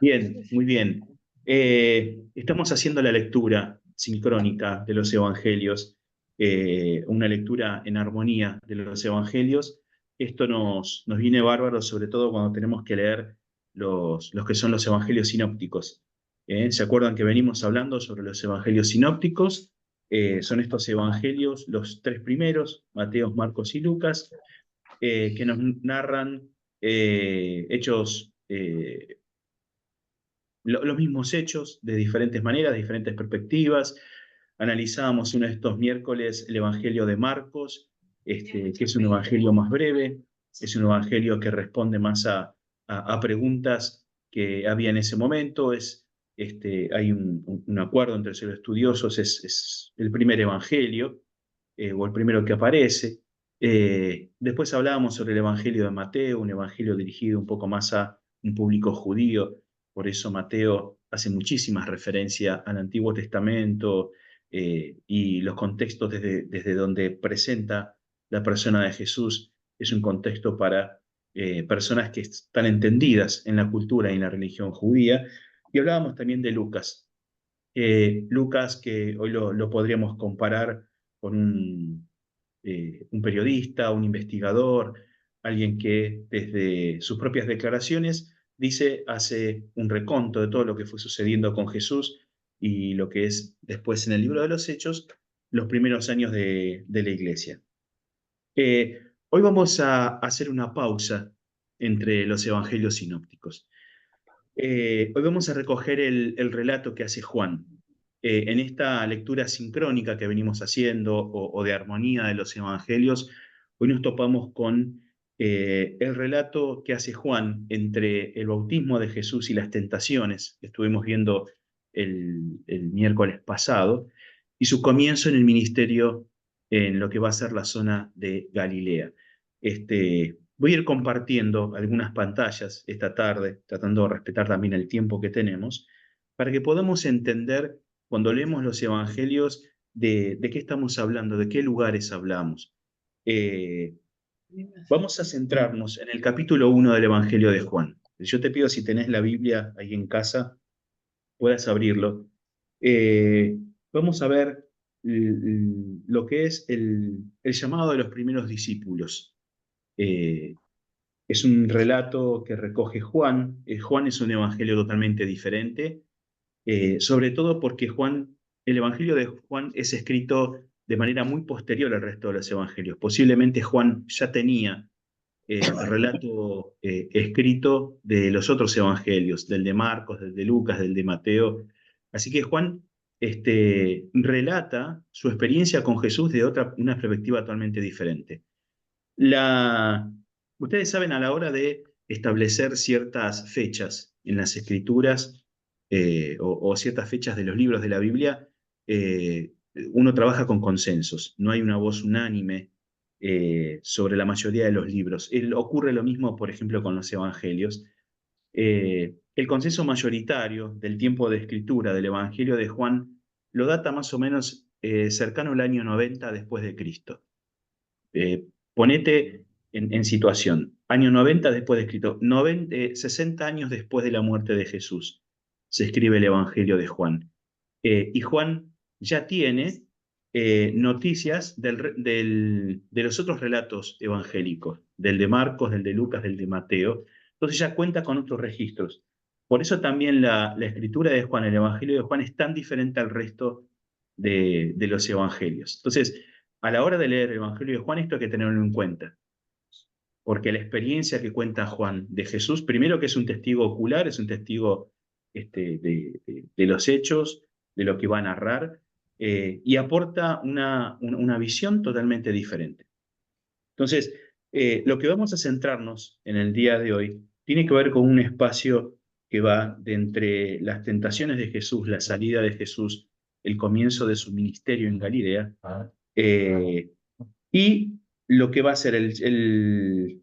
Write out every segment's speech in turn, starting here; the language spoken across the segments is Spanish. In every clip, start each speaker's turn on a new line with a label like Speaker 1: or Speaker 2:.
Speaker 1: Bien, muy bien. Estamos haciendo la lectura sincrónica de los evangelios, una lectura en armonía de los evangelios. Esto nos viene bárbaro, sobre todo cuando tenemos que leer los que son los evangelios sinópticos. ¿Se acuerdan que venimos hablando sobre los evangelios sinópticos? Son estos evangelios, los tres primeros, Mateo, Marcos y Lucas, que nos narran hechos los mismos hechos de diferentes maneras, de diferentes perspectivas. Analizábamos uno de estos miércoles el Evangelio de Marcos, que es un evangelio más breve, es un evangelio que responde más a preguntas que había en ese momento. Hay un acuerdo entre los estudiosos, es el primer evangelio, o el primero que aparece. Después hablábamos sobre el Evangelio de Mateo, un evangelio dirigido un poco más a un público judío. Por eso Mateo hace muchísimas referencias al Antiguo Testamento, y los contextos desde donde presenta la persona de Jesús es un contexto para personas que están entendidas en la cultura y en la religión judía. Y hablábamos también de Lucas. Lucas, que hoy lo podríamos comparar con un periodista, un investigador, alguien que desde sus propias declaraciones hace un reconto de todo lo que fue sucediendo con Jesús y lo que es después en el libro de los Hechos, los primeros años de la iglesia. Hoy vamos a hacer una pausa entre los evangelios sinópticos. Hoy vamos a recoger el relato que hace Juan. En esta lectura sincrónica que venimos haciendo o de armonía de los evangelios, hoy nos topamos con el relato que hace Juan entre el bautismo de Jesús y las tentaciones, que estuvimos viendo el miércoles pasado, y su comienzo en el ministerio en lo que va a ser la zona de Galilea. Voy a ir compartiendo algunas pantallas esta tarde, tratando de respetar también el tiempo que tenemos, para que podamos entender cuando leemos los evangelios de qué estamos hablando, de qué lugares hablamos. Eh, Vamos a centrarnos en el capítulo 1 del Evangelio de Juan. Yo te pido, si tenés la Biblia ahí en casa, puedas abrirlo. Eh, Vamos a ver lo que es el llamado de los primeros discípulos. Eh, es un relato que recoge Juan. Juan es un evangelio totalmente diferente, sobre todo porque el evangelio de Juan es escrito de manera muy posterior al resto de los evangelios. Posiblemente Juan ya tenía el relato escrito de los otros evangelios, del de Marcos, del de Lucas, del de Mateo. Así que Juan relata su experiencia con Jesús de una perspectiva totalmente diferente. La, Ustedes saben, a la hora de establecer ciertas fechas en las escrituras, o ciertas fechas de los libros de la Biblia, eh, uno trabaja con consensos, no hay una voz unánime sobre la mayoría de los libros. Ocurre lo mismo, por ejemplo, con los evangelios. El consenso mayoritario del tiempo de escritura del Evangelio de Juan lo data más o menos cercano al año 90 después de Cristo. Ponete en situación. Año 90 después de Cristo, 60 años después de la muerte de Jesús, se escribe el Evangelio de Juan. Y Juan ya tiene noticias de los otros relatos evangélicos, del de Marcos, del de Lucas, del de Mateo. Entonces ya cuenta con otros registros. Por eso también la escritura de Juan, el Evangelio de Juan, es tan diferente al resto de los evangelios. Entonces, a la hora de leer el Evangelio de Juan, esto hay que tenerlo en cuenta, porque la experiencia que cuenta Juan de Jesús, primero que es un testigo ocular, es un testigo de los hechos, de lo que va a narrar, y aporta una visión totalmente diferente. Entonces, lo que vamos a centrarnos en el día de hoy tiene que ver con un espacio que va de entre las tentaciones de Jesús, la salida de Jesús, el comienzo de su ministerio en Galilea, eh, y lo que va a ser el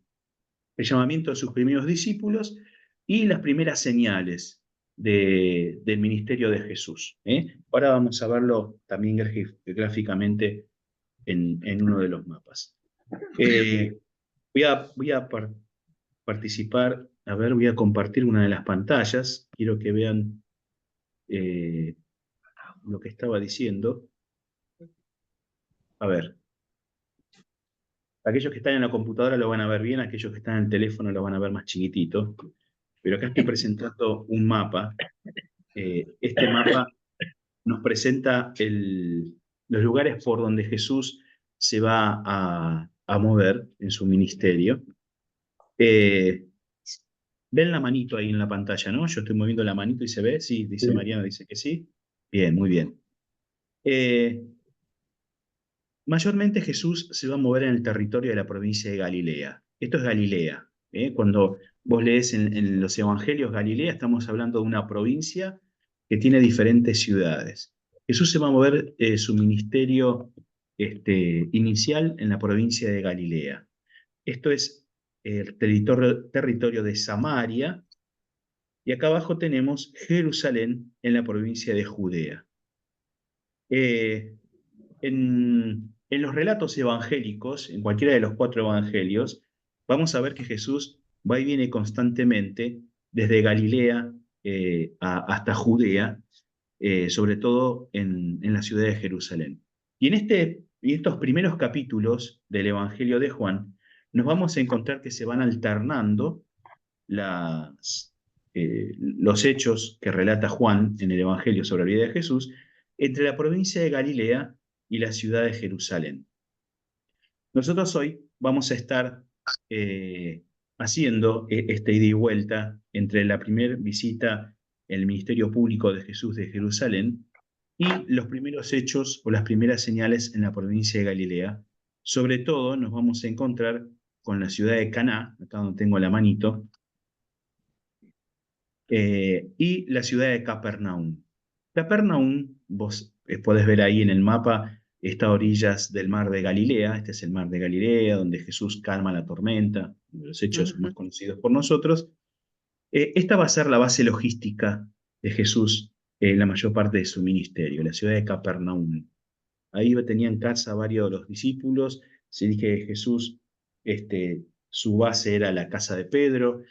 Speaker 1: llamamiento de sus primeros discípulos y las primeras señales del ministerio de Jesús. Ahora vamos a verlo también gráficamente en uno de los mapas. Voy a participar a ver, voy a compartir una de las pantallas. Quiero que vean lo que estaba diciendo. A ver, aquellos que están en la computadora lo van a ver bien, aquellos que están en el teléfono lo van a ver más chiquitito. Pero acá estoy presentando un mapa. Este mapa nos presenta los lugares por donde Jesús se va a mover en su ministerio. Ven la manito ahí en la pantalla, ¿no? Yo estoy moviendo la manito y se ve. Sí, dice Mariana, dice que sí. Bien, muy bien. Mayormente Jesús se va a mover en el territorio de la provincia de Galilea. Esto es Galilea. Cuando vos lees en los evangelios Galilea, estamos hablando de una provincia que tiene diferentes ciudades. Jesús se va a mover su ministerio inicial en la provincia de Galilea. Esto es el territorio de Samaria, y acá abajo tenemos Jerusalén en la provincia de Judea. En los relatos evangélicos, en cualquiera de los 4 evangelios, vamos a ver que Jesús va y viene constantemente desde Galilea hasta Judea, sobre todo en la ciudad de Jerusalén. Y en estos primeros capítulos del Evangelio de Juan, nos vamos a encontrar que se van alternando los hechos que relata Juan en el Evangelio sobre la vida de Jesús entre la provincia de Galilea y la ciudad de Jerusalén. Nosotros hoy vamos a estar haciendo esta ida y vuelta entre la primera visita en el ministerio público de Jesús de Jerusalén y los primeros hechos o las primeras señales en la provincia de Galilea. Sobre todo nos vamos a encontrar con la ciudad de Caná, acá donde tengo la manito, y la ciudad de Capernaum. Capernaum, vos podés ver ahí en el mapa, está a orillas del mar de Galilea. Este es el mar de Galilea, donde Jesús calma la tormenta, uno de los hechos más conocidos por nosotros. Esta va a ser la base logística de Jesús en la mayor parte de su ministerio, la ciudad de Capernaum. Ahí tenían casa varios de los discípulos. Se dice que Jesús, su base era la casa de Pedro.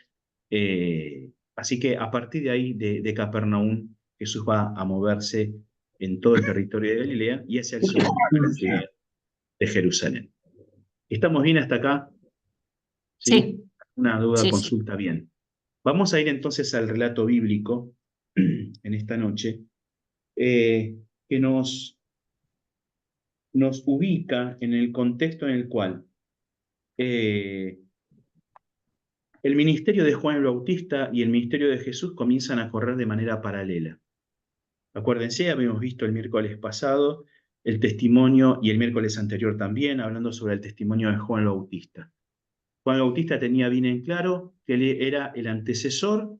Speaker 1: Así que a partir de ahí, de Capernaum, Jesús va a moverse en todo el territorio de Galilea y hacia el sur de Jerusalén. ¿Estamos bien hasta acá? ¿Sí? Una duda,
Speaker 2: Sí, sí.
Speaker 1: consulta bien. Vamos a ir entonces al relato bíblico en esta noche, que nos ubica en el contexto en el cual el ministerio de Juan el Bautista y el ministerio de Jesús comienzan a correr de manera paralela. Acuérdense, habíamos visto el miércoles pasado el testimonio, y el miércoles anterior también, hablando sobre el testimonio de Juan el Bautista. Juan el Bautista tenía bien en claro que él era el antecesor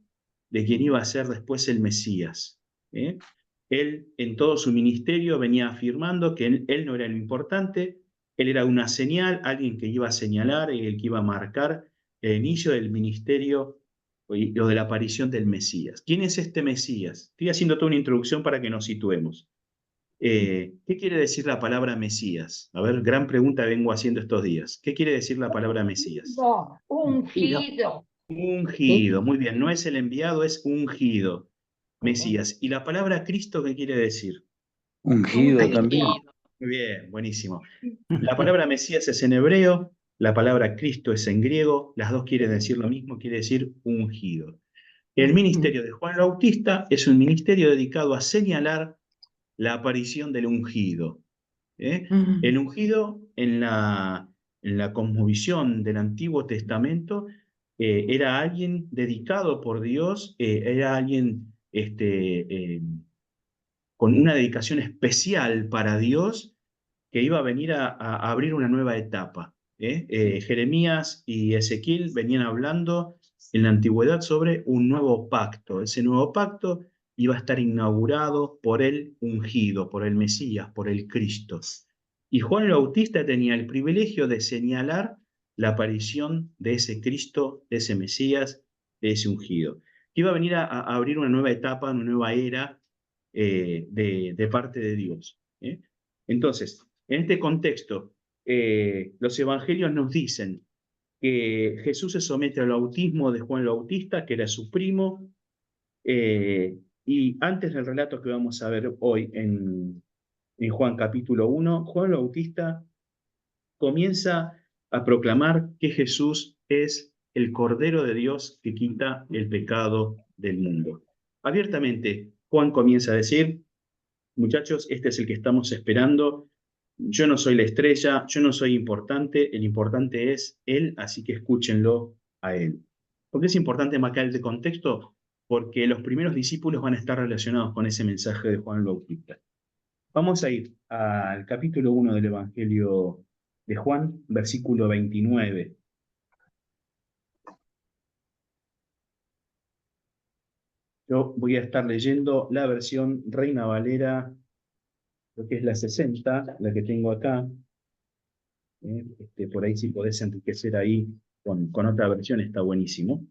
Speaker 1: de quien iba a ser después el Mesías. Él, en todo su ministerio, venía afirmando que él no era lo importante, él era una señal, alguien que iba a señalar, el que iba a marcar el inicio del ministerio o de la aparición del Mesías. ¿Quién es este Mesías? Estoy haciendo toda una introducción para que nos situemos. ¿Qué quiere decir la palabra Mesías? A ver, gran pregunta vengo haciendo estos días. ¿Qué quiere decir la palabra Mesías?
Speaker 2: Ungido.
Speaker 1: Ungido, muy bien, no es el enviado, es ungido. Mesías. ¿Y la palabra Cristo qué quiere decir?
Speaker 3: Ungido también.
Speaker 1: Muy bien, buenísimo. La palabra Mesías es en hebreo, la palabra Cristo es en griego, las dos quieren decir lo mismo, quiere decir ungido. El ministerio de Juan el Bautista es un ministerio dedicado a señalar la aparición del ungido. El ungido en la cosmovisión del Antiguo Testamento era alguien dedicado por Dios, era alguien con una dedicación especial para Dios, que iba a venir a abrir una nueva etapa. Jeremías y Ezequiel venían hablando en la antigüedad sobre un nuevo pacto. Ese nuevo pacto iba a estar inaugurado por el ungido, por el Mesías, por el Cristo. Y Juan el Bautista tenía el privilegio de señalar la aparición de ese Cristo, de ese Mesías, de ese ungido, que iba a venir a abrir una nueva etapa, una nueva era de parte de Dios. Entonces, en este contexto, los evangelios nos dicen que Jesús se somete al bautismo de Juan el Bautista, que era su primo, y antes del relato que vamos a ver hoy en Juan capítulo 1, Juan el Bautista comienza a proclamar que Jesús es el Cordero de Dios que quita el pecado del mundo. Abiertamente, Juan comienza a decir: muchachos, este es el que estamos esperando. Yo no soy la estrella, yo no soy importante, el importante es Él, así que escúchenlo a Él. ¿Por qué es importante marcar el contexto? Porque los primeros discípulos van a estar relacionados con ese mensaje de Juan el Bautista. Vamos a ir al capítulo 1 del Evangelio de Juan, versículo 29. Yo voy a estar leyendo la versión Reina Valera, lo que es la 60, la que tengo acá. Por ahí si podés enriquecer ahí con otra versión, está buenísimo.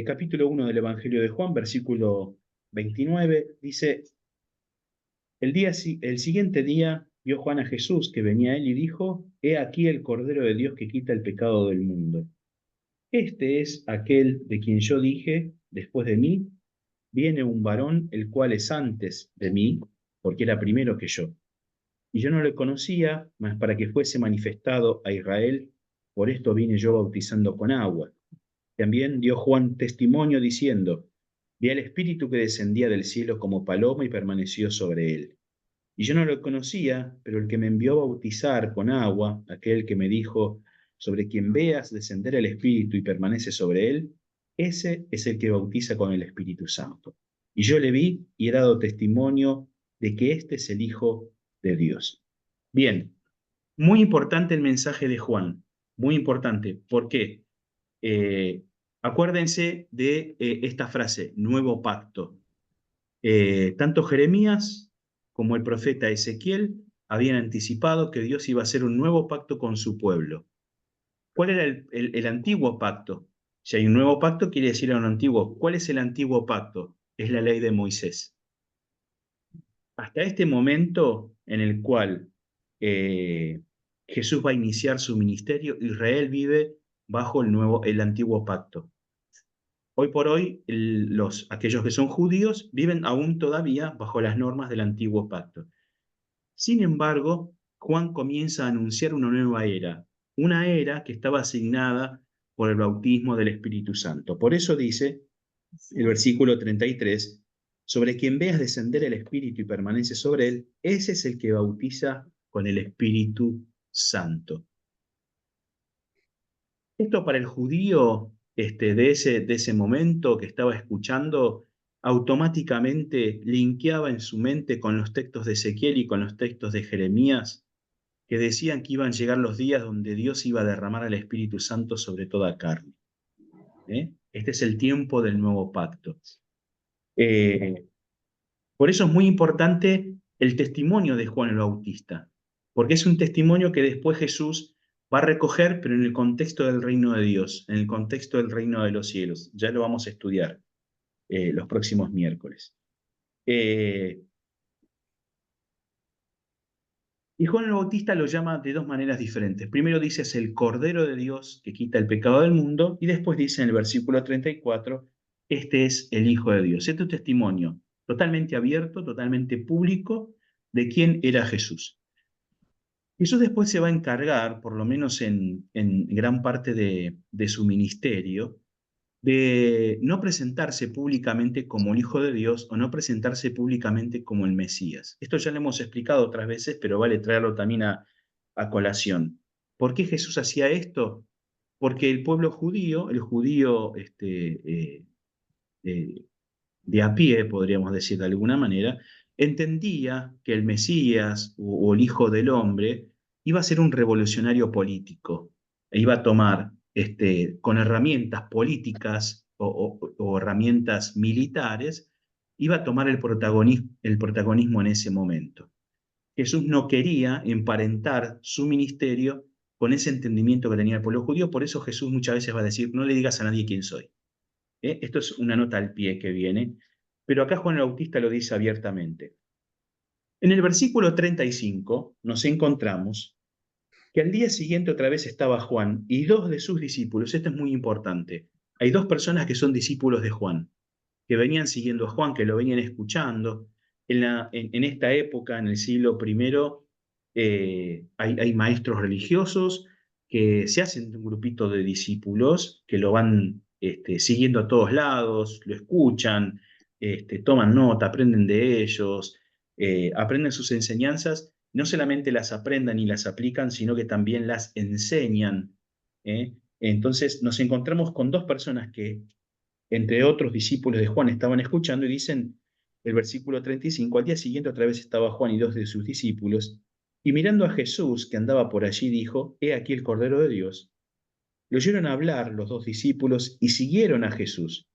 Speaker 1: Capítulo 1 del Evangelio de Juan, versículo 29, dice: el siguiente día vio Juan a Jesús que venía a él y dijo: He aquí el Cordero de Dios que quita el pecado del mundo. Este es aquel de quien yo dije: después de mí viene un varón, el cual es antes de mí, porque era primero que yo. Y yo no le conocía, mas para que fuese manifestado a Israel, por esto vine yo bautizando con agua. También dio Juan testimonio diciendo: vi al Espíritu que descendía del cielo como paloma y permaneció sobre él. Y yo no lo conocía, pero el que me envió a bautizar con agua, aquel que me dijo: sobre quien veas descender el Espíritu y permanece sobre él, ese es el que bautiza con el Espíritu Santo. Y yo le vi y he dado testimonio de que este es el Hijo de Dios. Bien, muy importante el mensaje de Juan, muy importante. ¿Por qué? Acuérdense de esta frase: nuevo pacto. Tanto Jeremías como el profeta Ezequiel habían anticipado que Dios iba a hacer un nuevo pacto con su pueblo. ¿Cuál era el antiguo pacto? Si hay un nuevo pacto, quiere decir un antiguo. ¿Cuál es el antiguo pacto? Es la ley de Moisés. Hasta este momento en el cual eh, Jesús va a iniciar su ministerio, Israel vive bajo el antiguo pacto. Hoy por hoy, aquellos que son judíos viven aún todavía bajo las normas del antiguo pacto. Sin embargo, Juan comienza a anunciar una era que estaba asignada por el bautismo del Espíritu Santo. Por eso dice el versículo 33, sobre quien veas descender el Espíritu y permanece sobre él, ese es el que bautiza con el Espíritu Santo. Esto para el judío de ese momento que estaba escuchando, automáticamente linkeaba en su mente con los textos de Ezequiel y con los textos de Jeremías, que decían que iban a llegar los días donde Dios iba a derramar el Espíritu Santo sobre toda carne. Este es el tiempo del nuevo pacto. Por eso es muy importante el testimonio de Juan el Bautista, porque es un testimonio que después Jesús va a recoger, pero en el contexto del reino de Dios, en el contexto del reino de los cielos. Ya lo vamos a estudiar los próximos miércoles. Y Juan el Bautista lo llama de dos maneras diferentes. Primero dice: es el Cordero de Dios que quita el pecado del mundo, y después dice en el versículo 34, este es el Hijo de Dios. Este es un testimonio totalmente abierto, totalmente público, de quién era Jesús. Jesús después se va a encargar, por lo menos en gran parte de su ministerio, de no presentarse públicamente como el Hijo de Dios o no presentarse públicamente como el Mesías. Esto ya lo hemos explicado otras veces, pero vale traerlo también a colación. ¿Por qué Jesús hacía esto? Porque el pueblo judío, el judío de a pie, podríamos decir de alguna manera, entendía que el Mesías o el Hijo del Hombre iba a ser un revolucionario político, e iba a tomar con herramientas políticas o herramientas militares, iba a tomar el protagonismo en ese momento. Jesús no quería emparentar su ministerio con ese entendimiento que tenía el pueblo judío, por eso Jesús muchas veces va a decir: no le digas a nadie quién soy. Esto es una nota al pie que viene, pero acá Juan el Bautista lo dice abiertamente. En el versículo 35 nos encontramos que al día siguiente otra vez estaba Juan y dos de sus discípulos. Esto es muy importante. Hay dos personas que son discípulos de Juan, que venían siguiendo a Juan, que lo venían escuchando. En esta época, en el siglo I, hay maestros religiosos que se hacen un grupito de discípulos que lo van siguiendo a todos lados, lo escuchan, toman nota, aprenden de ellos, aprenden sus enseñanzas, no solamente las aprendan y las aplican, sino que también las enseñan. ¿Eh? Entonces nos encontramos con dos personas que entre otros discípulos de Juan estaban escuchando y dicen el versículo 35, al día siguiente otra vez estaba Juan y dos de sus discípulos, y mirando a Jesús que andaba por allí dijo, he aquí el Cordero de Dios. Lo oyeron hablar los dos discípulos y siguieron a Jesús.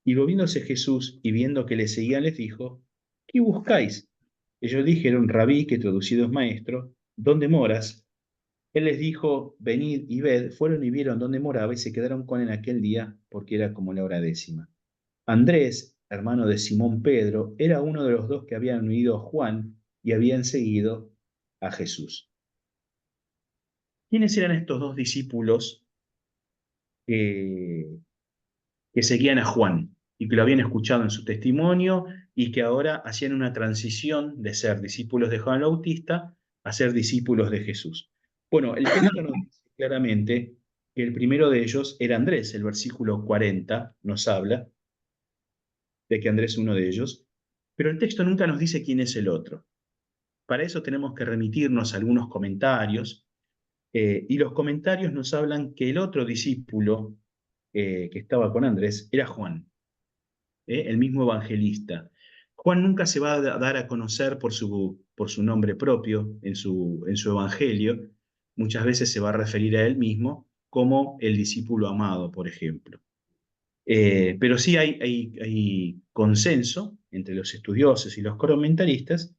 Speaker 1: Y volviéndose Jesús y viendo que le seguían les dijo, ¿qué buscáis? Ellos dijeron, Rabí, que traducido es maestro, ¿dónde moras? Él les dijo, venid y ved, fueron y vieron dónde moraba y se quedaron con él aquel día porque era como la hora décima. Andrés, hermano de Simón Pedro, era uno de los dos que habían oído a Juan y habían seguido a Jesús. ¿Quiénes eran estos dos discípulos que, que seguían a Juan y que lo habían escuchado en su testimonio y que ahora hacían una transición de ser discípulos de Juan el Bautista a ser discípulos de Jesús? Bueno, el texto nos dice claramente que el primero de ellos era Andrés. El versículo 40 nos habla de que Andrés es uno de ellos, pero el texto nunca nos dice quién es el otro. Para eso tenemos que remitirnos a algunos comentarios, y los comentarios nos hablan que el otro discípulo que estaba con Andrés era Juan, el mismo evangelista. Juan nunca se va a dar a conocer por su nombre propio en su evangelio. Muchas veces se va a referir a él mismo como el discípulo amado, por ejemplo. Pero sí hay consenso entre los estudiosos y los comentaristas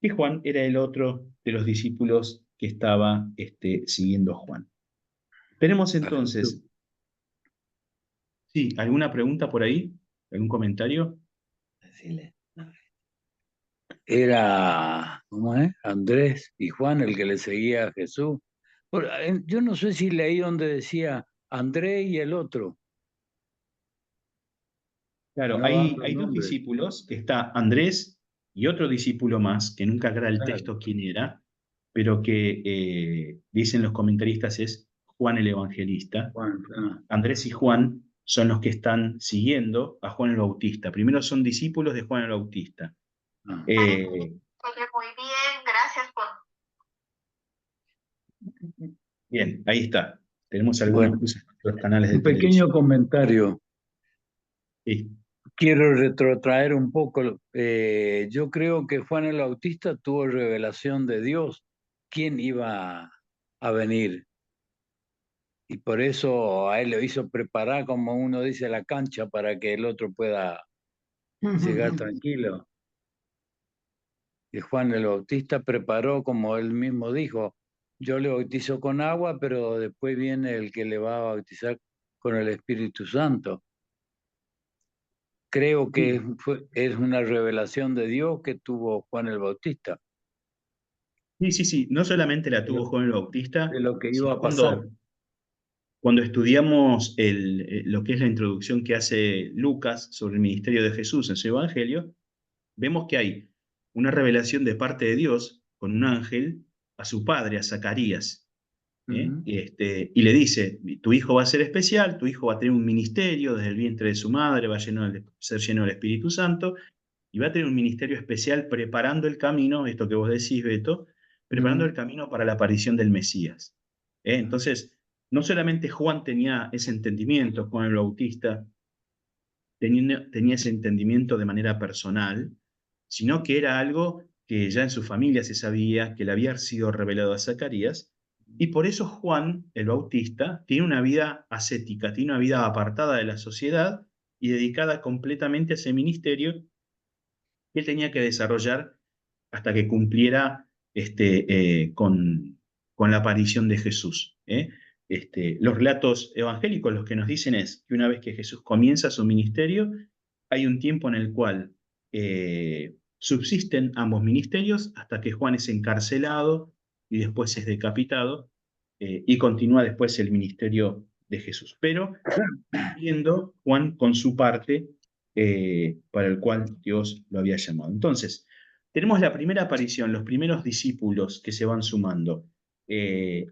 Speaker 1: que Juan era el otro de los discípulos que estaba siguiendo a Juan. Tenemos
Speaker 3: A Jesús.
Speaker 1: entonces, sí, ¿alguna pregunta por ahí? ¿Algún comentario?
Speaker 3: Decirle. Era, ¿cómo es? Andrés y Juan el que le seguía a Jesús. Yo no sé si leí donde decía Andrés y el otro,
Speaker 1: Claro,
Speaker 3: no
Speaker 1: hay,
Speaker 3: dando
Speaker 1: hay dos
Speaker 3: nombre.
Speaker 1: discípulos, que está Andrés y otro discípulo más, que nunca aclara el
Speaker 3: Claro,
Speaker 1: texto quién era, pero que dicen los comentaristas es Juan el Evangelista.
Speaker 3: Juan,
Speaker 1: Andrés y Juan son los que están siguiendo a Juan el Bautista. Primero son discípulos de Juan el Bautista.
Speaker 3: ah.
Speaker 1: Eh,
Speaker 2: Muy bien, gracias por...
Speaker 1: bien, ahí está. Tenemos algunas
Speaker 3: Bueno,
Speaker 1: cosas en los canales de
Speaker 3: un pequeño
Speaker 1: televisión.
Speaker 3: comentario.
Speaker 1: Sí,
Speaker 3: Quiero retrotraer un poco. Yo creo que Juan el Bautista tuvo revelación de Dios, quién iba a venir. Y por eso a él lo hizo preparar, como uno dice, la cancha para que el otro pueda llegar tranquilo. Y Juan el Bautista preparó, como él mismo dijo, yo le bautizo con agua, pero después viene el que le va a bautizar con el Espíritu Santo. Creo que
Speaker 1: sí,
Speaker 3: es una revelación de Dios que tuvo Juan el Bautista,
Speaker 1: sí, sí, sí. No solamente la
Speaker 3: de
Speaker 1: tuvo
Speaker 3: lo,
Speaker 1: Juan el
Speaker 3: de
Speaker 1: Bautista,
Speaker 3: lo que iba
Speaker 1: sino
Speaker 3: a pasar.
Speaker 1: cuando estudiamos lo que es la introducción que hace Lucas sobre el ministerio de Jesús en su Evangelio, vemos que hay una revelación de parte de Dios con un ángel a su padre, a Zacarías.
Speaker 3: Ujú.
Speaker 1: Y le dice, tu hijo va a ser especial, tu hijo va a tener un ministerio desde el vientre de su madre, va a ser lleno del Espíritu Santo, y va a tener un ministerio especial preparando el camino, esto que vos decís, Beto, preparando el
Speaker 3: Ujú.
Speaker 1: camino para la aparición del Mesías. Entonces, no solamente Juan tenía ese entendimiento, Juan el Bautista tenía ese entendimiento de manera personal, sino que era algo que ya en su familia se sabía, que le había sido revelado a Zacarías, y por eso Juan el Bautista tiene una vida ascética, tiene una vida apartada de la sociedad y dedicada completamente a ese ministerio que él tenía que desarrollar hasta que cumpliera con la aparición de Jesús. Los relatos evangélicos lo que nos dicen es que una vez que Jesús comienza su ministerio, hay un tiempo en el cual subsisten ambos ministerios hasta que Juan es encarcelado y después es decapitado, y continúa después el ministerio de Jesús. Pero cumpliendo Juan con su parte para el cual Dios lo había llamado. Entonces, tenemos la primera aparición, los primeros discípulos que se van sumando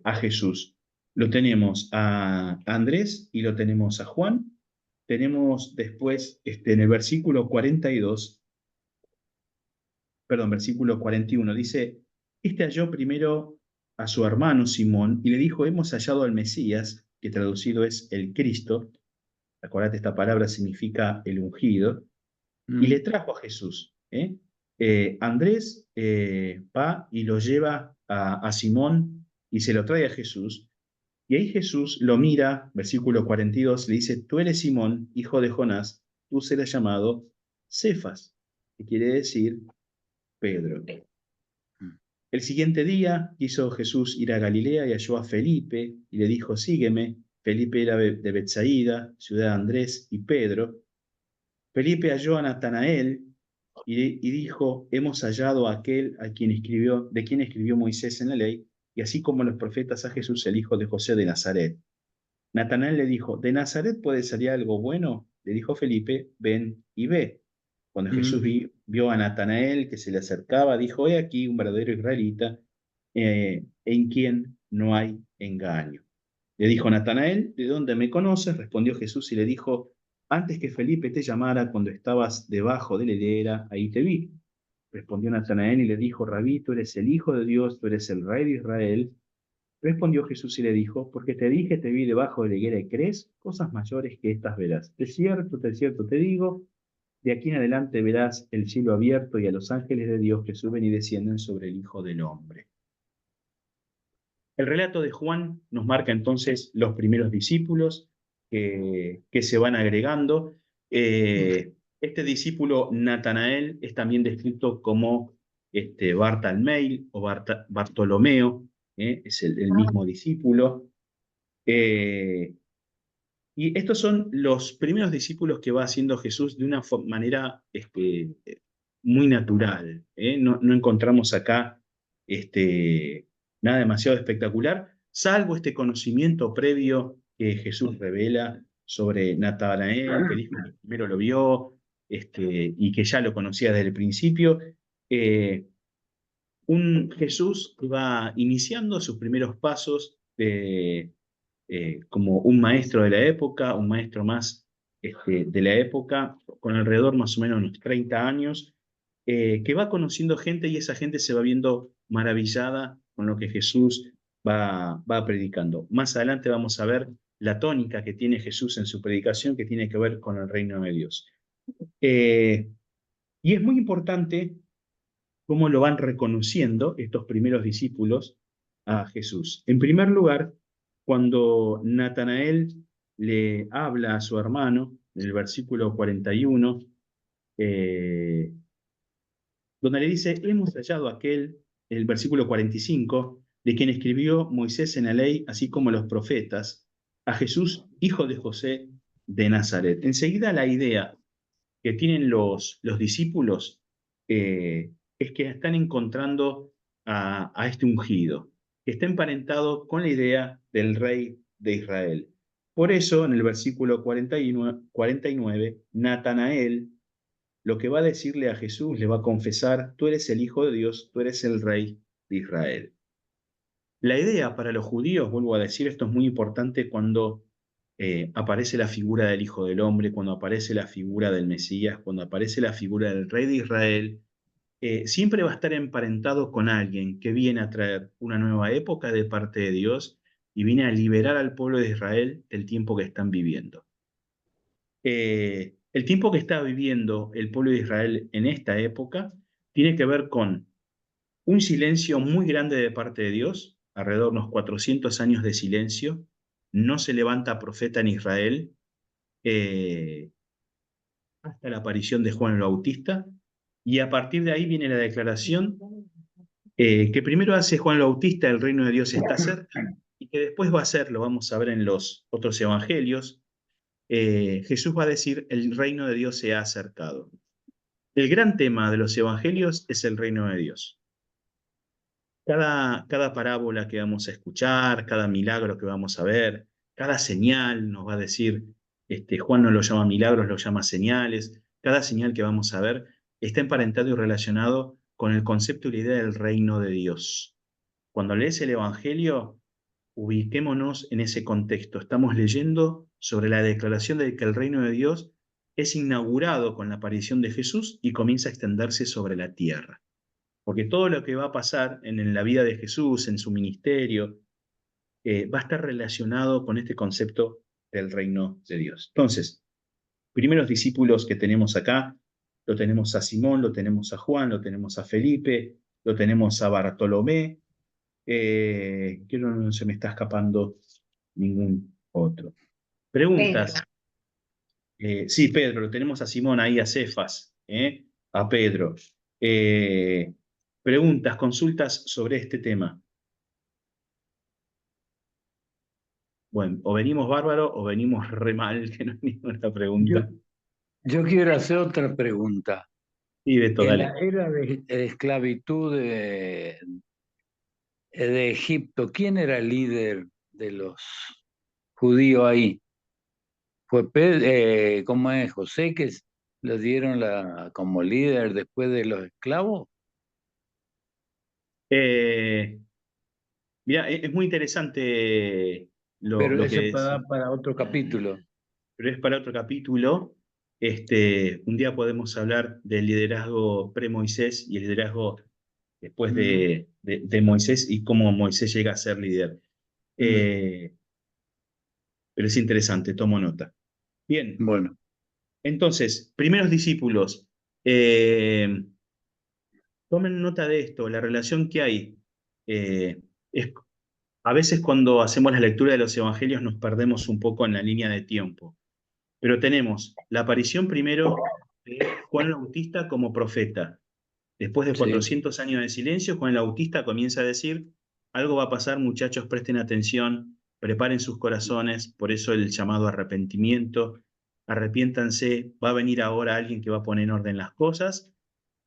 Speaker 1: a Jesús. Lo tenemos a Andrés y lo tenemos a Juan. Tenemos después en el versículo 42, perdón, versículo 41, dice, halló primero a su hermano Simón y le dijo, hemos hallado al Mesías, que traducido es el Cristo. Acordate, esta palabra significa el ungido, y le trajo a Jesús. Andrés va y lo lleva a Simón y se lo trae a Jesús. Y ahí Jesús lo mira, versículo 42, le dice, tú eres Simón, hijo de Jonás, tú serás llamado Cefas, que quiere decir Pedro. El siguiente día quiso Jesús ir a Galilea y halló a Felipe y le dijo, sígueme. Felipe era de Betsaida, ciudad de Andrés y Pedro. Felipe halló a Natanael y dijo, hemos hallado a aquel de quien escribió Moisés en la ley, y así como los profetas a Jesús, el hijo de José de Nazaret. Natanael le dijo, ¿de Nazaret puede salir algo bueno? Le dijo Felipe, ven y ve. Cuando Jesús vio a Natanael que se le acercaba, dijo, he aquí un verdadero israelita en quien no hay engaño. Le dijo Natanael, ¿de dónde me conoces? Respondió Jesús y le dijo, antes que Felipe te llamara cuando estabas debajo de la higuera, ahí te vi. Respondió Natanael y le dijo, Rabí, tú eres el Hijo de Dios, tú eres el Rey de Israel. Respondió Jesús y le dijo, porque te dije, te vi debajo de la higuera y crees, cosas mayores que estas verás. De cierto te digo, de aquí en adelante verás el cielo abierto y a los ángeles de Dios que suben y descienden sobre el Hijo del Hombre. El relato de Juan nos marca entonces los primeros discípulos que se van agregando. Este discípulo Natanael es también descrito como Bartalmeil o Bartolomeo, es el mismo discípulo. Y estos son los primeros discípulos que va haciendo Jesús de una manera muy natural. No encontramos acá nada demasiado espectacular, salvo este conocimiento previo que Jesús revela sobre Natanael, que dijo que primero lo vio y que ya lo conocía desde el principio. Un Jesús que va iniciando sus primeros pasos como un maestro de la época, un maestro más de la época, con alrededor más o menos unos 30 años, que va conociendo gente y esa gente se va viendo maravillada con lo que Jesús va predicando. Más adelante vamos a ver la tónica que tiene Jesús en su predicación que tiene que ver con el reino de Dios. Y es muy importante cómo lo van reconociendo estos primeros discípulos a Jesús. En primer lugar, cuando Natanael le habla a su hermano, en el versículo 41, donde le dice, hemos hallado aquel, el versículo 45, de quien escribió Moisés en la ley, así como los profetas, a Jesús, hijo de José de Nazaret. Enseguida la idea que tienen los discípulos es que están encontrando a este ungido, que está emparentado con la idea del rey de Israel. Por eso, en el versículo 49, Natanael lo que va a decirle a Jesús, le va a confesar, tú eres el Hijo de Dios, tú eres el rey de Israel. La idea para los judíos, vuelvo a decir, esto es muy importante cuando aparece la figura del Hijo del Hombre, cuando aparece la figura del Mesías, cuando aparece la figura del Rey de Israel, siempre va a estar emparentado con alguien que viene a traer una nueva época de parte de Dios y viene a liberar al pueblo de Israel del tiempo que están viviendo. El tiempo que está viviendo el pueblo de Israel en esta época tiene que ver con un silencio muy grande de parte de Dios, alrededor de unos 400 años de silencio. No se levanta profeta en Israel hasta la aparición de Juan el Bautista, y a partir de ahí viene la declaración que primero hace Juan el Bautista, el reino de Dios está cerca, y que después va a ser, lo vamos a ver en los otros evangelios, Jesús va a decir, el reino de Dios se ha acercado. El gran tema de los evangelios es el reino de Dios. cada parábola que vamos a escuchar, cada milagro que vamos a ver, cada señal nos va a decir, Juan no lo llama milagros, lo llama señales, cada señal que vamos a ver está emparentado y relacionado con el concepto y la idea del reino de Dios. Cuando lees el Evangelio, ubiquémonos en ese contexto. Estamos leyendo sobre la declaración de que el reino de Dios es inaugurado con la aparición de Jesús y comienza a extenderse sobre la tierra. Porque todo lo que va a pasar en la vida de Jesús, en su ministerio, va a estar relacionado con este concepto del reino de Dios. Entonces, primeros discípulos que tenemos acá, lo tenemos a Simón, lo tenemos a Juan, lo tenemos a Felipe, lo tenemos a Bartolomé, que no se me está escapando ningún otro. Preguntas. Sí, Pedro, lo tenemos a Simón ahí, a Cefas, a Pedro. Preguntas, consultas sobre este tema. Bueno, o venimos bárbaro o venimos re mal, que no hay ninguna pregunta.
Speaker 3: Yo quiero hacer otra pregunta.
Speaker 1: Sí, Beto,
Speaker 3: En
Speaker 1: dale.
Speaker 3: la era de esclavitud de Egipto, ¿quién era el líder de los judíos ahí? ¿Fue cómo es, José, que lo dieron como líder después de los esclavos?
Speaker 1: Eh, Mira, es muy interesante
Speaker 3: Pero
Speaker 1: lo que
Speaker 3: eso
Speaker 1: decís,
Speaker 3: para otro capítulo.
Speaker 1: pero es para otro capítulo. Un día podemos hablar del liderazgo pre-Moisés y el liderazgo después de Moisés y cómo Moisés llega a ser líder. Pero es interesante, tomo nota. Bien,
Speaker 3: Bueno,
Speaker 1: entonces, primeros discípulos, tomen nota de esto, la relación que hay. Es, a veces cuando hacemos la lectura de los evangelios nos perdemos un poco en la línea de tiempo, pero tenemos la aparición primero de Juan el Bautista como profeta. Después de
Speaker 3: sí.
Speaker 1: 400 años de silencio, Juan el Bautista comienza a decir, algo va a pasar, muchachos, presten atención, preparen sus corazones, por eso el llamado arrepentimiento, arrepiéntanse, va a venir ahora alguien que va a poner en orden las cosas,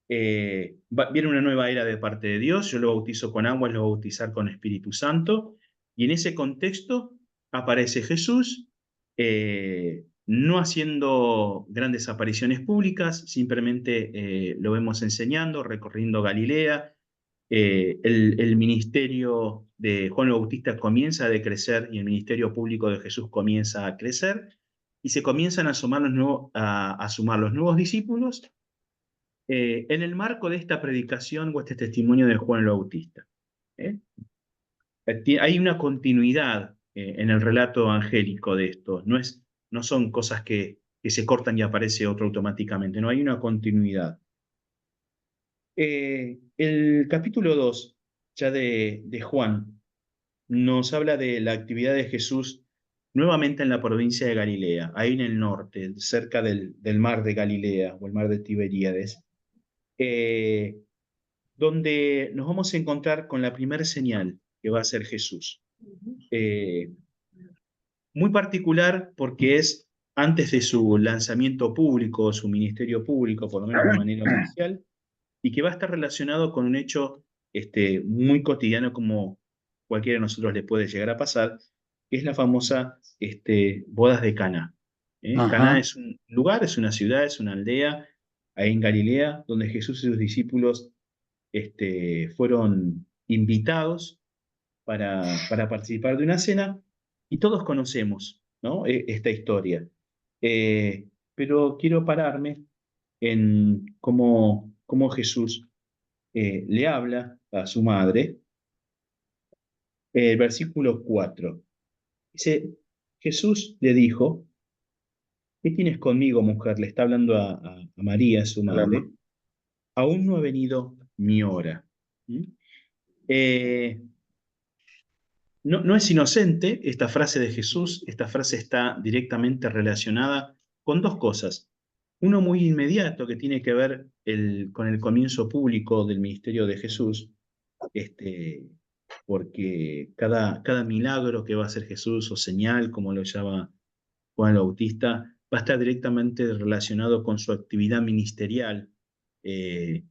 Speaker 1: viene una nueva era de parte de Dios, yo lo bautizo con agua, lo voy a bautizar con Espíritu Santo, y en ese contexto aparece Jesús, no haciendo grandes apariciones públicas, simplemente lo vemos enseñando, recorriendo Galilea. El ministerio de Juan el Bautista comienza a decrecer y el ministerio público de Jesús comienza a crecer y se comienzan a sumar a sumar los nuevos discípulos en el marco de esta predicación o este testimonio de Juan el Bautista. ¿eh? Hay una continuidad en el relato evangélico de esto, no son cosas que se cortan y aparece otro automáticamente, no hay una continuidad. El capítulo 2, ya de Juan, nos habla de la actividad de Jesús nuevamente en la provincia de Galilea, ahí en el norte, cerca del mar de Galilea o el mar de Tiberíades, donde nos vamos a encontrar con la primera señal que va a ser Jesús. Muy particular porque es antes de su lanzamiento público, su ministerio público, por lo menos de manera oficial, y que va a estar relacionado con un hecho muy cotidiano como cualquiera de nosotros le puede llegar a pasar, que es la famosa bodas de Caná. Caná
Speaker 3: Ajá.
Speaker 1: es un lugar, es una ciudad, es una aldea, ahí en Galilea, donde Jesús y sus discípulos fueron invitados para participar de una cena y todos conocemos, ¿no? Esta historia. Pero quiero pararme en cómo Jesús le habla a su madre. El versículo 4 dice, Jesús le dijo, ¿qué tienes conmigo, mujer? Le está hablando a María, su madre. Aún no ha venido mi hora. ¿Mm? Eh, no es inocente esta frase de Jesús, esta frase está directamente relacionada con dos cosas. Uno muy inmediato que tiene que ver con el comienzo público del ministerio de Jesús, porque cada milagro que va a hacer Jesús o señal, como lo llama Juan el Bautista, va a estar directamente relacionado con su actividad ministerial, eh,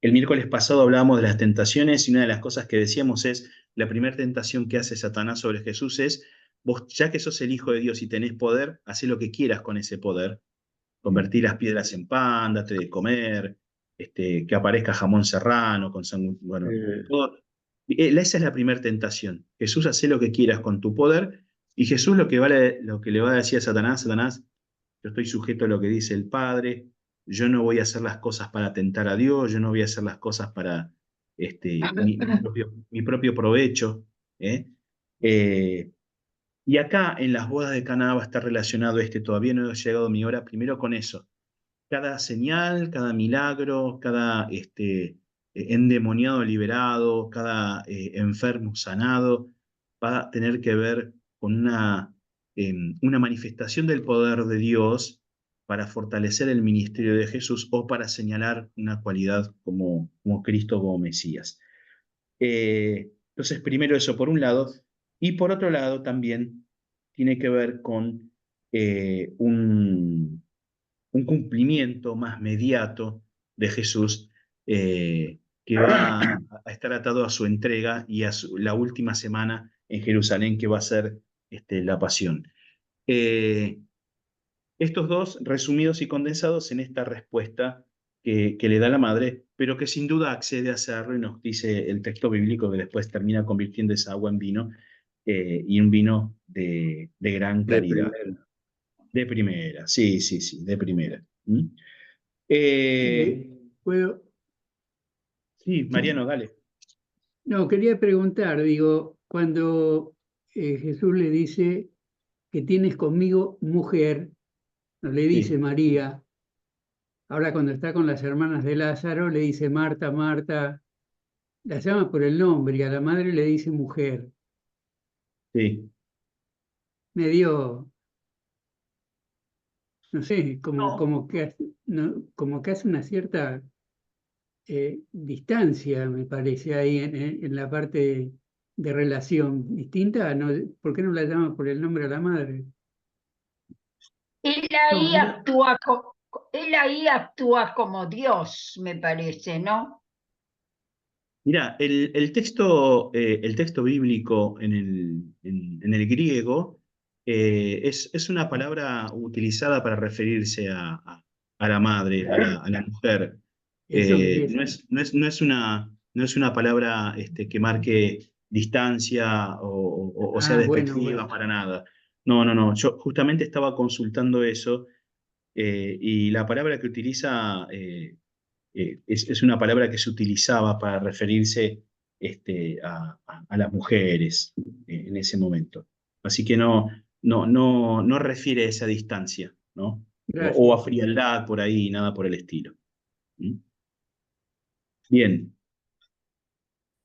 Speaker 1: El miércoles pasado hablábamos de las tentaciones y una de las cosas que decíamos es, la primera tentación que hace Satanás sobre Jesús es, vos ya que sos el Hijo de Dios y tenés poder, hacé lo que quieras con ese poder, convertir las piedras en pan, date de comer, que aparezca jamón serrano, con bueno,
Speaker 3: Eh,
Speaker 1: todo. Esa es la primera tentación. Jesús hace lo que quieras con tu poder y Jesús lo que le va a decir a Satanás, Satanás, yo estoy sujeto a lo que dice el Padre, yo no voy a hacer las cosas para tentar a Dios, yo no voy a hacer las cosas para mi propio provecho. ¿Eh? Eh, y acá en las bodas de Caná va a estar relacionado todavía no he llegado mi hora, primero con eso. Cada señal, cada milagro, cada endemoniado liberado, cada enfermo sanado, va a tener que ver con una manifestación del poder de Dios para fortalecer el ministerio de Jesús o para señalar una cualidad como Cristo, como Mesías. Entonces, primero eso por un lado, y por otro lado también tiene que ver con un cumplimiento más mediato de Jesús que va a estar atado a su entrega y a la última semana en Jerusalén que va a ser la pasión. Eh, Estos dos resumidos y condensados en esta respuesta que le da la madre, pero que sin duda accede a hacerlo y nos dice el texto bíblico que después termina convirtiendo esa agua en vino y un vino de gran
Speaker 3: de
Speaker 1: calidad.
Speaker 3: primero.
Speaker 1: De primera, sí, sí, sí, de primera. ¿Mm?
Speaker 4: ¿Puedo?
Speaker 1: Sí, Mariano, dale.
Speaker 4: No, quería preguntar, digo, cuando Jesús le dice que tienes conmigo mujer, no le dice
Speaker 1: Sí,
Speaker 4: María, ahora cuando está con las hermanas de Lázaro le dice Marta, Marta, la llama por el nombre y a la madre le dice mujer.
Speaker 1: sí.
Speaker 4: Me dio, no sé,
Speaker 2: No.
Speaker 4: como que hace una cierta distancia, me parece, ahí en la parte de relación distinta. No, ¿por qué no la llama por el nombre a la madre?
Speaker 2: Él
Speaker 4: No,
Speaker 2: ahí actúa, él ahí actúa como Dios, me parece, ¿no?
Speaker 1: Mira, el texto bíblico en el griego es una palabra utilizada para referirse a la madre, a la mujer.
Speaker 4: eso quería
Speaker 1: No
Speaker 4: saber.
Speaker 1: es, no es, no es una palabra que marque distancia o sea
Speaker 4: Ah, bueno,
Speaker 1: despectiva
Speaker 4: bueno.
Speaker 1: para nada. No, no, no. Yo justamente estaba consultando eso y la palabra que utiliza es una palabra que se utilizaba para referirse a las mujeres en ese momento. Así que no refiere a esa distancia, ¿no? O a
Speaker 4: Gracias.
Speaker 1: frialdad por ahí, nada por el estilo. ¿Mm? Bien,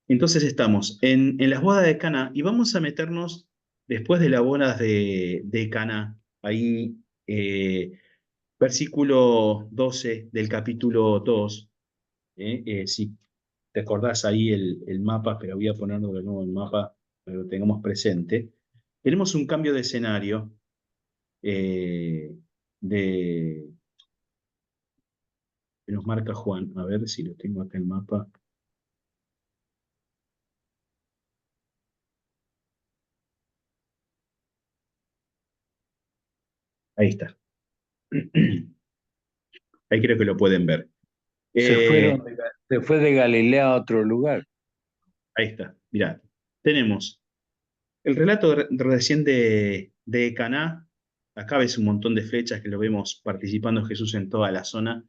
Speaker 1: entonces estamos en las bodas de Cana y vamos a meternos después de las bodas de Cana, ahí versículo 12 del capítulo 2. Si te acordás ahí el mapa, pero voy a ponerlo de nuevo en el mapa para que lo tengamos presente. Tenemos un cambio de escenario eh, de, que nos marca Juan. A ver si lo tengo acá el mapa. Ahí está. Ahí creo que lo pueden ver.
Speaker 3: Se
Speaker 1: Eh,
Speaker 3: se fue de Galilea a otro lugar.
Speaker 1: Ahí está. Mirá, tenemos el relato recién de Caná. Acá ves un montón de flechas que lo vemos participando Jesús en toda la zona.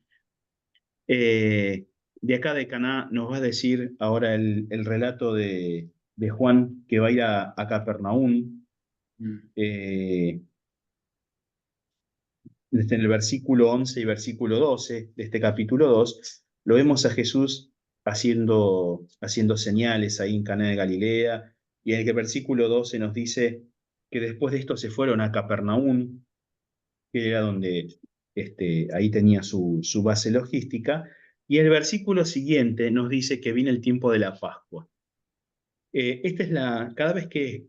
Speaker 1: De acá de Caná nos va a decir ahora el relato de Juan que va a ir a Capernaum.
Speaker 3: Mm.
Speaker 1: Desde el versículo 11 y versículo 12 de este capítulo 2 lo vemos a Jesús haciendo señales ahí en Caná de Galilea. Y en el que versículo 12 nos dice que después de esto se fueron a Capernaum, que era donde ahí tenía su base logística. Y el versículo siguiente nos dice que viene el tiempo de la Pascua. Cada vez que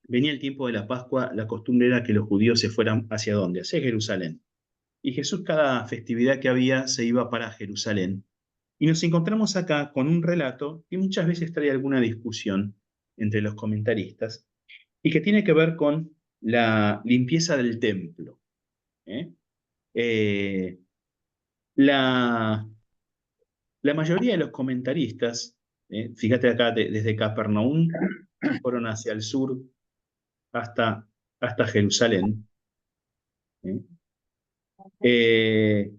Speaker 1: venía el tiempo de la Pascua, la costumbre era que los judíos se fueran hacia dónde, hacia Jerusalén. Y Jesús cada festividad que había se iba para Jerusalén. Y nos encontramos acá con un relato que muchas veces trae alguna discusión entre los comentaristas y que tiene que ver con la limpieza del templo. ¿eh? Eh, la, la mayoría de los comentaristas, fíjate acá, desde Capernaum, fueron hacia el sur hasta Jerusalén. ¿eh?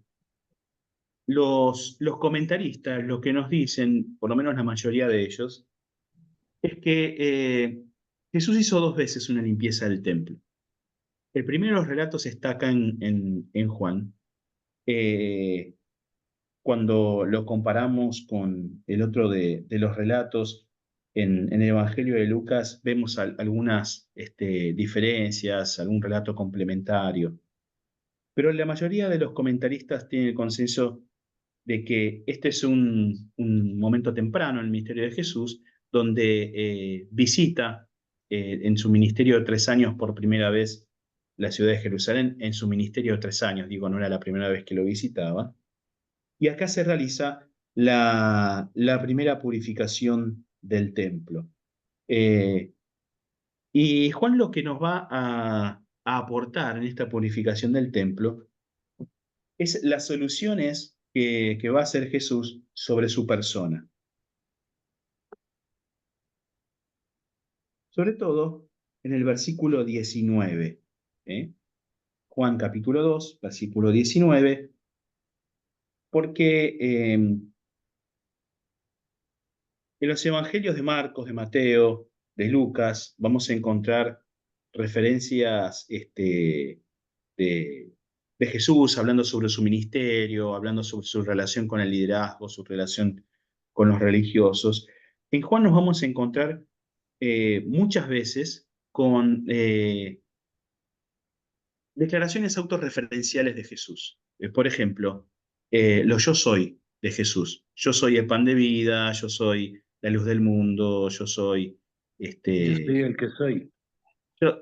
Speaker 1: Los comentaristas lo que nos dicen, por lo menos la mayoría de ellos, es que Jesús hizo 2 veces una limpieza del templo. El primero de los relatos está acá en Juan, cuando lo comparamos con el otro de los relatos en el Evangelio de Lucas, vemos algunas diferencias, algún relato complementario. Pero la mayoría de los comentaristas tienen el consenso de que este es un momento temprano en el ministerio de Jesús, donde visita en su ministerio de 3 años por primera vez la ciudad de Jerusalén, en su ministerio de 3 años, digo, no era la primera vez que lo visitaba, y acá se realiza la primera purificación del templo. Y Juan lo que nos va a aportar en esta purificación del templo es las soluciones que va a hacer Jesús sobre su persona. Sobre todo en el versículo 19. Juan capítulo 2, versículo 19, porque en los evangelios de Marcos, de Mateo, de Lucas, vamos a encontrar referencias de Jesús hablando sobre su ministerio, hablando sobre su relación con el liderazgo, su relación con los religiosos. En Juan nos vamos a encontrar muchas veces con declaraciones autorreferenciales de Jesús. Por ejemplo, lo yo soy de Jesús. Yo soy el pan de vida, yo soy la luz del mundo, yo soy...
Speaker 3: Yo soy el que soy.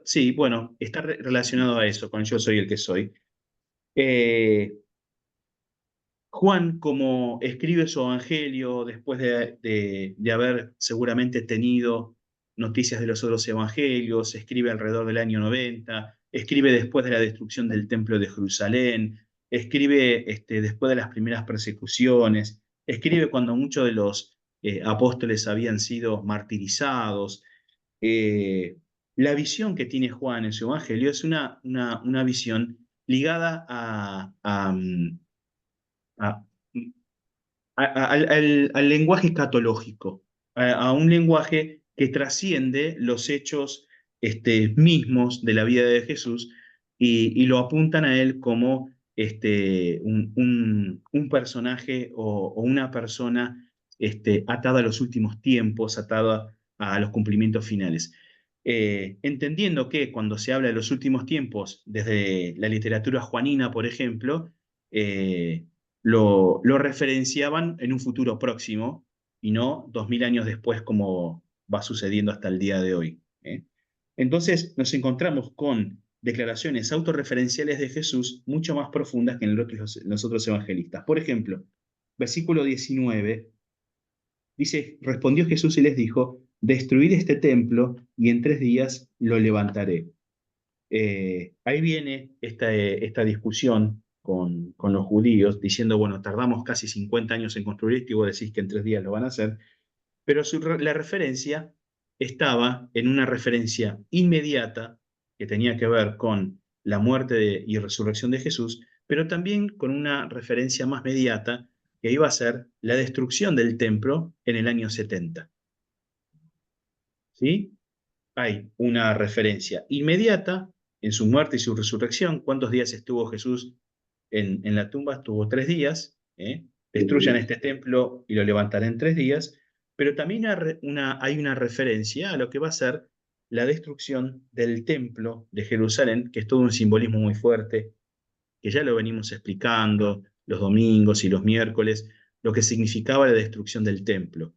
Speaker 1: sí, bueno, está relacionado a eso, con yo soy el que soy. Juan, como escribe su evangelio después de haber seguramente tenido noticias de los otros evangelios, escribe alrededor del año 90, escribe después de la destrucción del templo de Jerusalén, escribe después de las primeras persecuciones, escribe cuando muchos de los apóstoles habían sido martirizados. La visión que tiene Juan en su evangelio es una visión ligada a- al lenguaje escatológico, a un lenguaje que trasciende los hechos mismos de la vida de Jesús y lo apuntan a él como un personaje o una persona atada a los últimos tiempos, atada a los cumplimientos finales. Entendiendo que cuando se habla de los últimos tiempos, desde la literatura juanina, por ejemplo, lo referenciaban en un futuro próximo y no 2000 años después como va sucediendo hasta el día de hoy. Entonces nos encontramos con declaraciones autorreferenciales de Jesús mucho más profundas que en los otros evangelistas. Por ejemplo, versículo 19 dice, respondió Jesús y les dijo, destruid este templo y en 3 días lo levantaré. Ahí viene esta discusión con los judíos, diciendo, bueno, tardamos casi 50 años en construir esto y vos decís que en 3 días lo van a hacer, pero la referencia estaba en una referencia inmediata que tenía que ver con la muerte y resurrección de Jesús, pero también con una referencia más mediata que iba a ser la destrucción del templo en el año 70. ¿Sí? Hay una referencia inmediata en su muerte y su resurrección. ¿Cuántos días estuvo Jesús en la tumba? Estuvo 3 días. Destruyan este templo y lo levantaré en 3 días. Pero también hay una referencia a lo que va a ser la destrucción del templo de Jerusalén, que es todo un simbolismo muy fuerte, que ya lo venimos explicando los domingos y los miércoles, lo que significaba la destrucción del templo.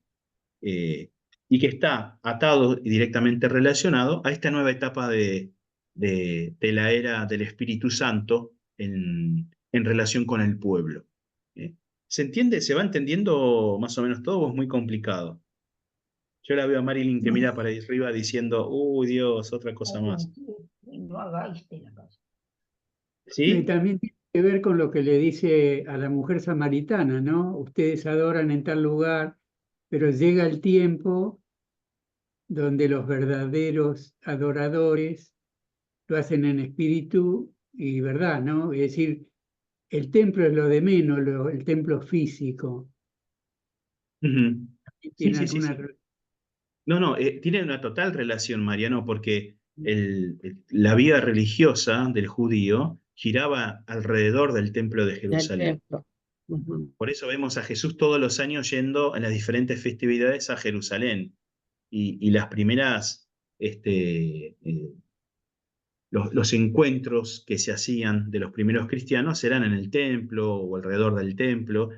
Speaker 1: Y que está atado y directamente relacionado a esta nueva etapa de la era del Espíritu Santo en relación con el pueblo. ¿Se entiende? ¿Se va entendiendo más o menos todo o es muy complicado? Yo la veo a Marilyn que mira para arriba diciendo, uy Dios, otra cosa más.
Speaker 2: No hagáis de la casa.
Speaker 4: Y
Speaker 1: ¿Sí?
Speaker 4: también tiene que ver con lo que le dice a la mujer samaritana, ¿no? Ustedes adoran en tal lugar, pero llega el tiempo donde los verdaderos adoradores lo hacen en espíritu y verdad, ¿no? Es decir, el templo es lo de menos, el templo físico.
Speaker 1: Ujú. Sí,
Speaker 4: Tiene
Speaker 1: sí, sí,
Speaker 4: alguna...
Speaker 1: sí. No, no, tiene una total relación, Mariano, porque la vida religiosa del judío giraba alrededor del templo de
Speaker 5: Del
Speaker 1: Jerusalén.
Speaker 5: templo. Ujú.
Speaker 1: Por eso vemos a Jesús todos los años yendo en las diferentes festividades a Jerusalén. Y las primeras, los encuentros que se hacían de los primeros cristianos eran en el templo o alrededor del templo,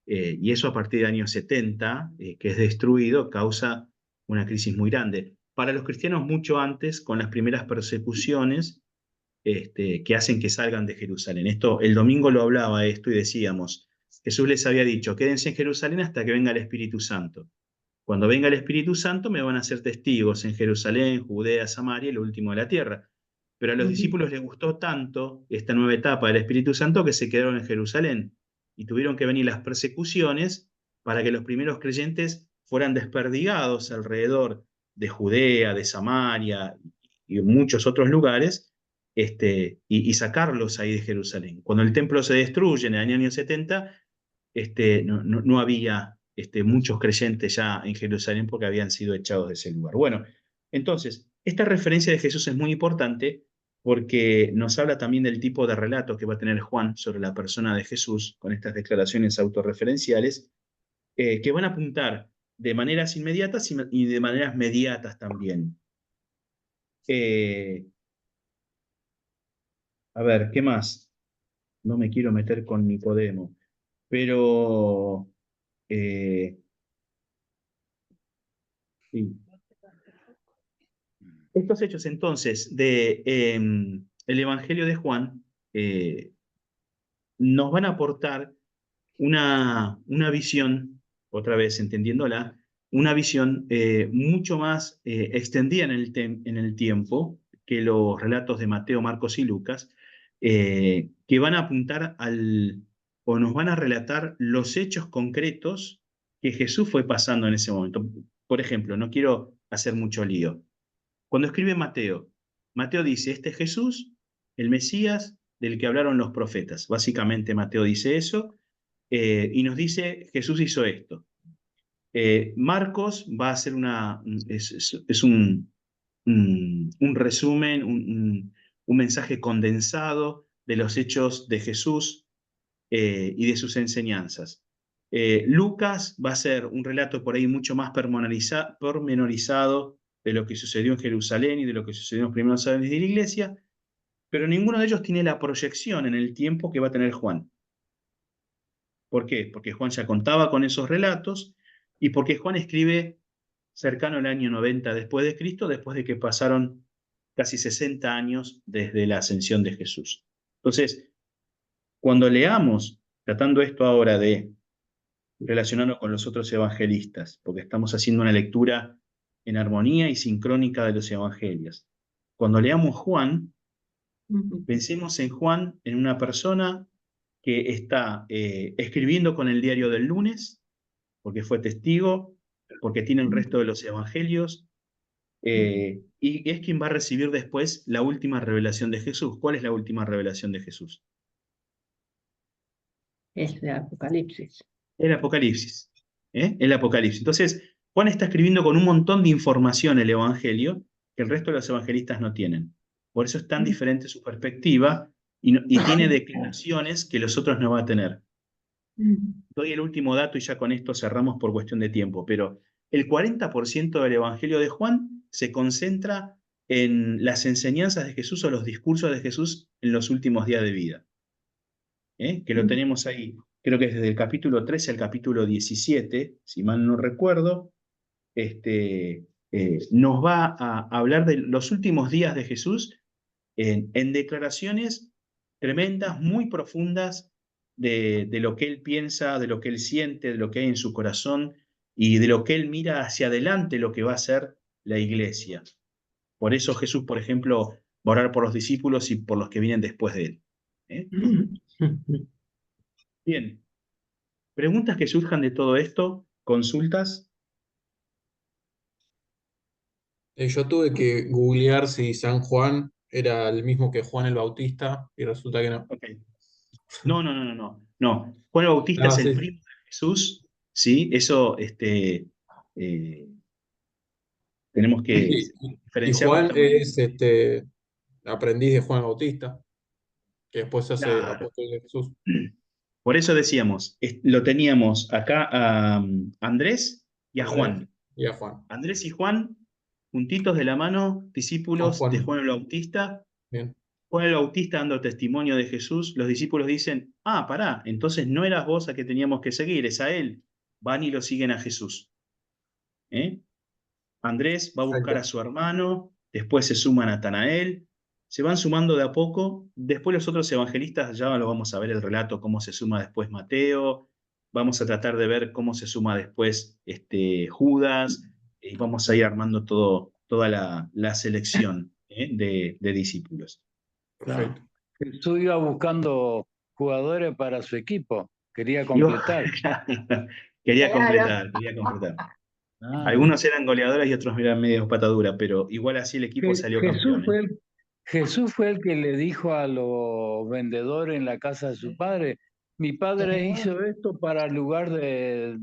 Speaker 1: y eso a partir del año 70, que es destruido, causa una crisis muy grande. Para los cristianos mucho antes, con las primeras persecuciones que hacen que salgan de Jerusalén. Esto, el domingo lo hablaba esto y decíamos, Jesús les había dicho, quédense en Jerusalén hasta que venga el Espíritu Santo. Cuando venga el Espíritu Santo me van a hacer testigos en Jerusalén, Judea, Samaria y lo último de la tierra. Pero a los discípulos les gustó tanto esta nueva etapa del Espíritu Santo que se quedaron en Jerusalén y tuvieron que venir las persecuciones para que los primeros creyentes fueran desperdigados alrededor de Judea, de Samaria y muchos otros lugares, y sacarlos ahí de Jerusalén. Cuando el templo se destruye en el año 70, no había muchos creyentes ya en Jerusalén porque habían sido echados de ese lugar. Bueno, entonces, esta referencia de Jesús es muy importante porque nos habla también del tipo de relato que va a tener Juan sobre la persona de Jesús con estas declaraciones autorreferenciales, que van a apuntar de maneras inmediatas y de maneras mediatas también. A ver, ¿qué más? No me quiero meter con Nicodemo, pero sí. Estos hechos entonces el Evangelio de Juan nos van a aportar una visión, otra vez entendiéndola, una visión mucho más extendida en el tiempo que los relatos de Mateo, Marcos y Lucas, que van a apuntar o nos van a relatar los hechos concretos que Jesús fue pasando en ese momento. Por ejemplo, no quiero hacer mucho lío. Cuando escribe Mateo, Mateo dice, este es Jesús, el Mesías del que hablaron los profetas. Básicamente Mateo dice eso, y nos dice, Jesús hizo esto. Marcos va a hacer es un resumen, un mensaje condensado de los hechos de Jesús y de sus enseñanzas. Lucas va a ser un relato por ahí mucho más pormenorizado de lo que sucedió en Jerusalén y de lo que sucedió en los primeros años de la iglesia, pero ninguno de ellos tiene la proyección en el tiempo que va a tener Juan. ¿Por qué? Porque Juan ya contaba con esos relatos y porque Juan escribe cercano al año 90 después de Cristo, después de que pasaron casi 60 años desde la ascensión de Jesús. Entonces, cuando leamos, tratando esto ahora de relacionarnos con los otros evangelistas, porque estamos haciendo una lectura en armonía y sincrónica de los evangelios. Cuando leamos Juan, pensemos en Juan, en una persona que está escribiendo con el diario del lunes, porque fue testigo, porque tiene el resto de los evangelios, y es quien va a recibir después la última revelación de Jesús. ¿Cuál es la última revelación de Jesús?
Speaker 5: Es de Apocalipsis.
Speaker 1: El Apocalipsis. El Apocalipsis. Entonces, Juan está escribiendo con un montón de información el Evangelio que el resto de los evangelistas no tienen. Por eso es tan diferente su perspectiva y tiene declinaciones que los otros no van a tener. Doy el último dato y ya con esto cerramos por cuestión de tiempo, pero el 40% del Evangelio de Juan se concentra en las enseñanzas de Jesús o los discursos de Jesús en los últimos días de vida. Que lo tenemos ahí, creo que es desde el capítulo 13 al capítulo 17, si mal no recuerdo, nos va a hablar de los últimos días de Jesús en declaraciones tremendas, muy profundas, de lo que él piensa, de lo que él siente, de lo que hay en su corazón y de lo que él mira hacia adelante, lo que va a ser la iglesia. Por eso Jesús, por ejemplo, va a orar por los discípulos y por los que vienen después de él. ¿Eh? Bien. ¿Preguntas que surjan de todo esto? ¿Consultas?
Speaker 6: Yo tuve que googlear si San Juan era el mismo que Juan el Bautista y resulta que no.
Speaker 1: Ok. No. Juan el Bautista es
Speaker 6: Ah,
Speaker 1: el
Speaker 6: sí.
Speaker 1: primo de Jesús, ¿sí? Eso tenemos que
Speaker 6: Y
Speaker 1: diferenciar las
Speaker 6: Juan
Speaker 1: cosas.
Speaker 6: es aprendiz de Juan el Bautista, que después se hace
Speaker 1: Claro.
Speaker 6: apóstol de Jesús.
Speaker 1: Por eso decíamos, lo teníamos acá a Andrés y a
Speaker 6: Andrés
Speaker 1: Juan.
Speaker 6: y a Juan.
Speaker 1: Andrés y Juan, juntitos de la mano,
Speaker 6: Con
Speaker 1: discípulos de
Speaker 6: Juan.
Speaker 1: Juan el Bautista.
Speaker 6: Bien.
Speaker 1: Juan el Bautista dando testimonio de Jesús, los discípulos dicen, pará, entonces no eras vos a que teníamos que seguir, es a él. Van y lo siguen a Jesús. ¿Eh? Andrés va a buscar a
Speaker 6: Perfecto.
Speaker 1: su hermano, después se suma Natanael, se van sumando de a poco, después los otros evangelistas ya lo vamos a ver el relato, cómo se suma después Mateo, vamos a tratar de ver cómo se suma después Judas, y vamos a ir armando toda la selección de discípulos.
Speaker 6: Perfecto.
Speaker 3: Jesús iba buscando jugadores para su equipo, quería
Speaker 1: Y
Speaker 3: completar.
Speaker 1: quería
Speaker 2: Claro.
Speaker 1: completar.
Speaker 3: Ah,
Speaker 1: Algunos eran goleadores y otros eran medios patadura, pero igual así el equipo salió campeón.
Speaker 3: Jesús fue el que le dijo a los vendedores en la casa de su padre, mi padre hizo esto para el lugar de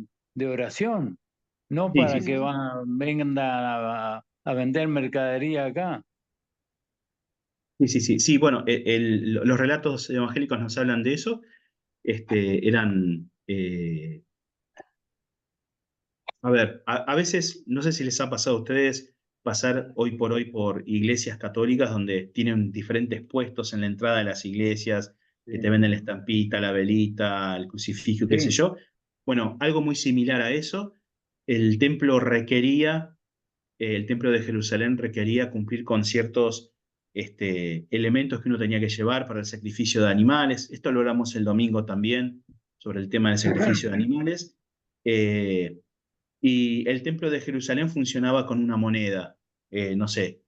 Speaker 3: oración, no
Speaker 1: Sí,
Speaker 3: para
Speaker 1: sí,
Speaker 3: que
Speaker 1: sí.
Speaker 3: vengan a vender mercadería acá.
Speaker 1: Sí, bueno, los relatos evangélicos nos hablan de eso. A ver, a veces, no sé si les ha pasado a ustedes pasar hoy por hoy por iglesias católicas donde tienen diferentes puestos en la entrada de las iglesias, que te venden la estampita, la velita, el crucifijo, qué sé
Speaker 3: Sí,
Speaker 1: yo. Bueno, algo muy similar a eso. El templo requería, el templo de Jerusalén requería cumplir con ciertos elementos que uno tenía que llevar para el sacrificio de animales. Esto lo hablamos el domingo también, sobre el tema del sacrificio de animales. Y el templo de Jerusalén funcionaba con una moneda, no sé,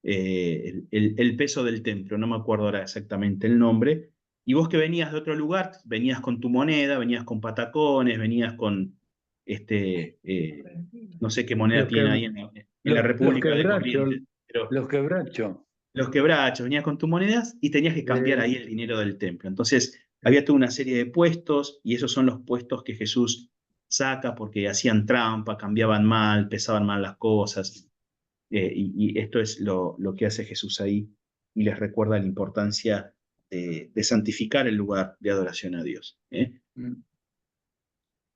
Speaker 1: el peso del templo, no me acuerdo ahora exactamente el nombre. Y vos que venías de otro lugar, venías con tu moneda, venías con patacones, venías con, no sé qué moneda
Speaker 3: los, que,
Speaker 1: tienen ahí en la
Speaker 3: los
Speaker 1: República de
Speaker 3: quebrachos,
Speaker 1: Corrientes, pero
Speaker 3: los quebrachos.
Speaker 1: los quebrachos, venías con tus monedas y tenías que cambiar ahí el dinero del templo. Entonces, había toda una serie de puestos y esos son los puestos que Jesús saca porque hacían trampa, cambiaban mal, pesaban mal las cosas. Y esto es lo que hace Jesús ahí y les recuerda la importancia de santificar el lugar de adoración a Dios.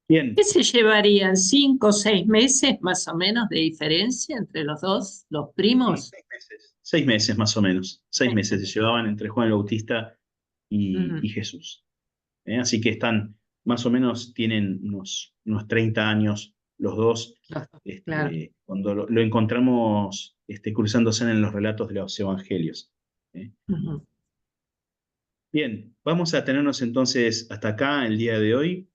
Speaker 1: Bien.
Speaker 5: ¿Qué se llevarían? ¿5 o 6 meses más o menos de diferencia entre los dos, los primos?
Speaker 1: Sí, 6 meses. 6 meses más o menos. 6 meses se llevaban entre Juan el Bautista y Jesús. Así que más o menos tienen unos 30 años los dos,
Speaker 5: Claro.
Speaker 1: cuando lo encontramos cruzándose en los relatos de los evangelios. Bien, vamos a tenernos entonces hasta acá el día de hoy.